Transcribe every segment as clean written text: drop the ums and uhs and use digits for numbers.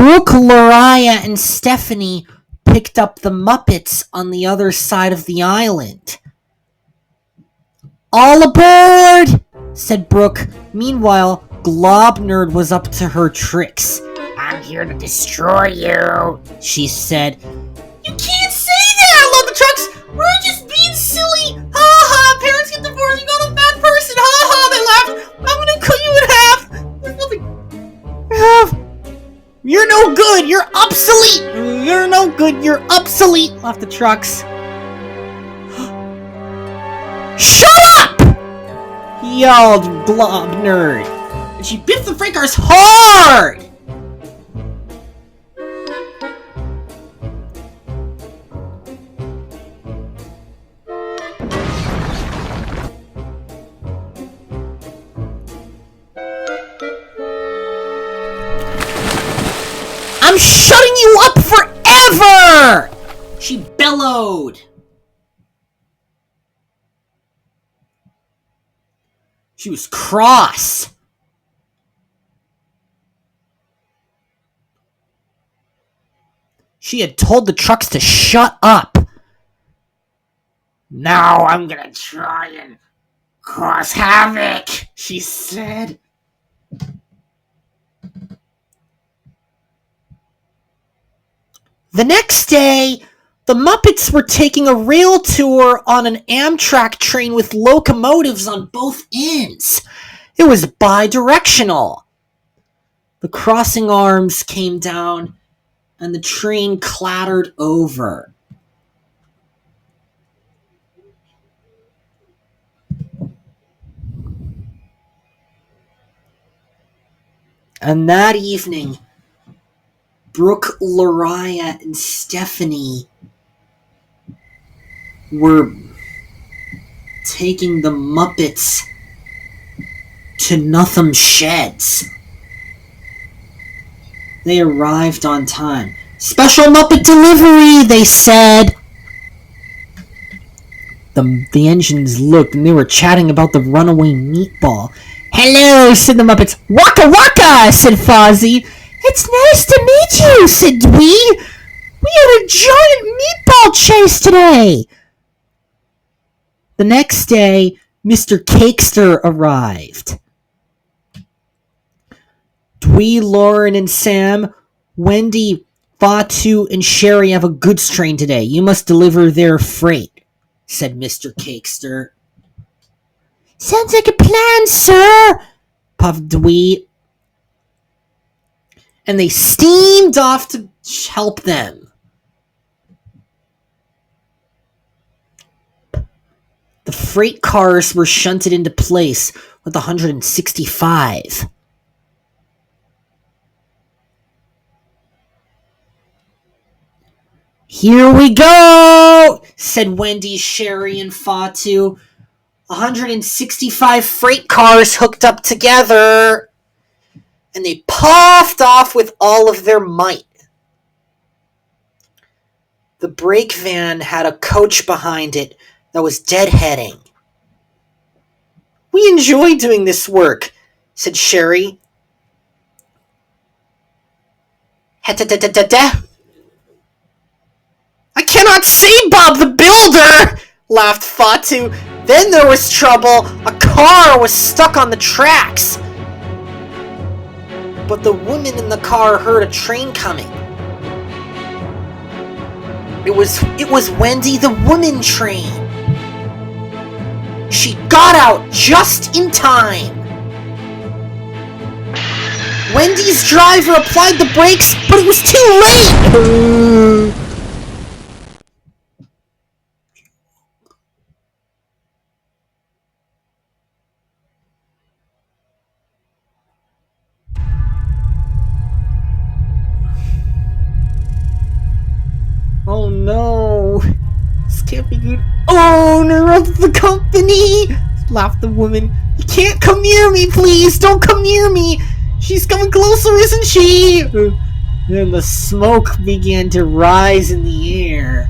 Brooke, Lariah, and Stephanie picked up the Muppets on the other side of the island. "All aboard!" said Brooke. Meanwhile, Globnerd was up to her tricks. "I'm here to destroy you," she said. "You can't say that, Love the Trucks! We're just being silly! Ha ha! Parents get divorced, you got a bad person! Ha ha! They laughed! I'm gonna cut you in half! There's nothing... You're no good! You're obsolete! You're no good! You're obsolete!" laughed the Trucks. "Shut up!" yelled Globnerd. And she biffed the freight cars hard! "I'm shutting you up forever!" she bellowed. She was cross. She had told the Trucks to shut up. "Now I'm gonna try and cause havoc," she said. The next day, the Muppets were taking a rail tour on an Amtrak train with locomotives on both ends. It was bi-directional. The crossing arms came down, and the train clattered over. And that evening, Brooke, Lariah, and Stephanie were taking the Muppets to Notham Sheds. They arrived on time. "Special Muppet delivery," they said. The engines looked, and they were chatting about the runaway meatball. "Hello," said the Muppets. "Waka waka," said Fozzie. "It's nice to meet you," said Dwee. "We had a giant meatball chase today." The next day, Mr. Cakester arrived. Dwee, Lauren, and Sam, Wendy, Fatu, and Sherry have a goods train today. You must deliver their freight, said Mr. Cakester. "Sounds like a plan, sir," puffed Dwee. And they steamed off to help them. The freight cars were shunted into place with 165. "Here we go," said Wendy, Sherry, and Fatu. 165 freight cars hooked up together. And they puffed off with all of their might. The brake van had a coach behind it that was deadheading. "We enjoy doing this work," said Sherry. "Ha-da-da-da-da-da." "I cannot see Bob the Builder," laughed Fatu. Then there was trouble. A car was stuck on the tracks. But the woman in the car heard a train coming. It was Wendy the woman train. She got out just in time. Wendy's driver applied the brakes, but it was too late. "Oh no, this can't be good. Owner of the company," laughed the woman. "You can't come near me, please. Don't come near me. She's coming closer, isn't she?" Then the smoke began to rise in the air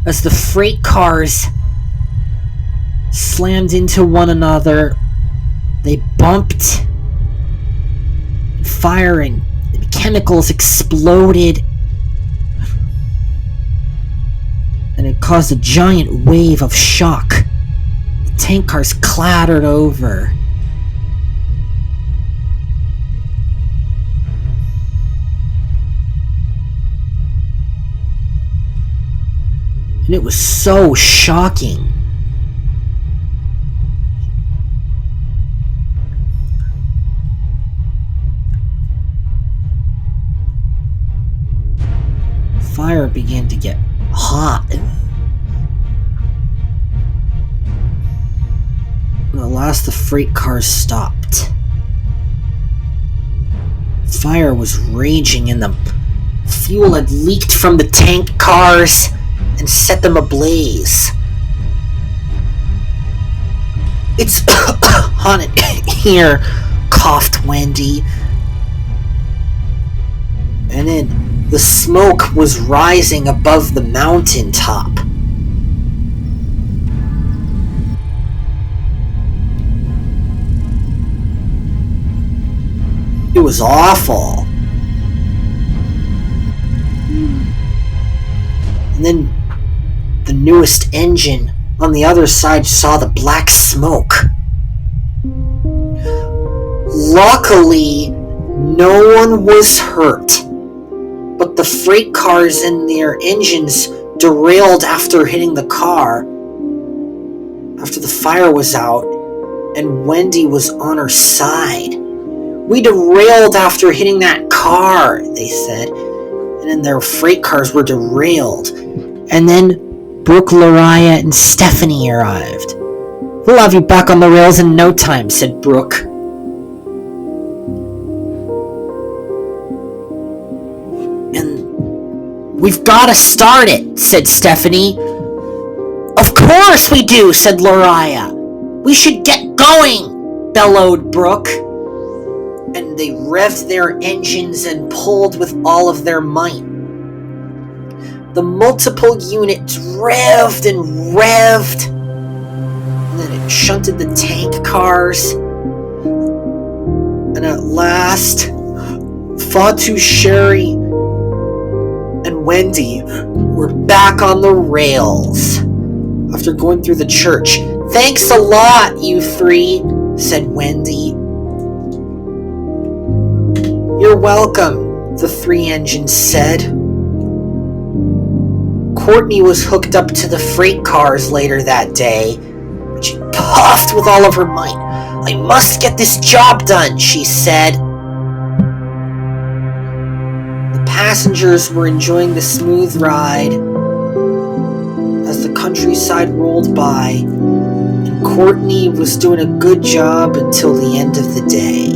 as the freight cars slammed into one another. They bumped, firing. They became chemicals exploded, and it caused a giant wave of shock. The tank cars clattered over. And it was so shocking. Fire began to get hot. And at last the freight cars stopped. Fire was raging and the fuel had leaked from the tank cars and set them ablaze. "It's hot in here," coughed Wendy. And then the smoke was rising above the mountaintop. It was awful. And then the newest engine on the other side saw the black smoke. Luckily, no one was hurt, but the freight cars and their engines derailed after hitting the car. After the fire was out, and Wendy was on her side. "We derailed after hitting that car," they said, and then their freight cars were derailed. And then Brooke, Lariah, and Stephanie arrived. "We'll have you back on the rails in no time," said Brooke. "And we've gotta start it," said Stephanie. "Of course we do," said Lariah. "We should get going," bellowed Brooke. And they revved their engines and pulled with all of their might. The multiple units revved and revved, and then it shunted the tank cars. And at last, Fatu, Sherry, and Wendy were back on the rails after going through the church. "Thanks a lot, you three," said Wendy. "You're welcome," the three engines said. Courtney was hooked up to the freight cars later that day, but she puffed with all of her might. "I must get this job done," she said. The passengers were enjoying the smooth ride as the countryside rolled by, and Courtney was doing a good job until the end of the day.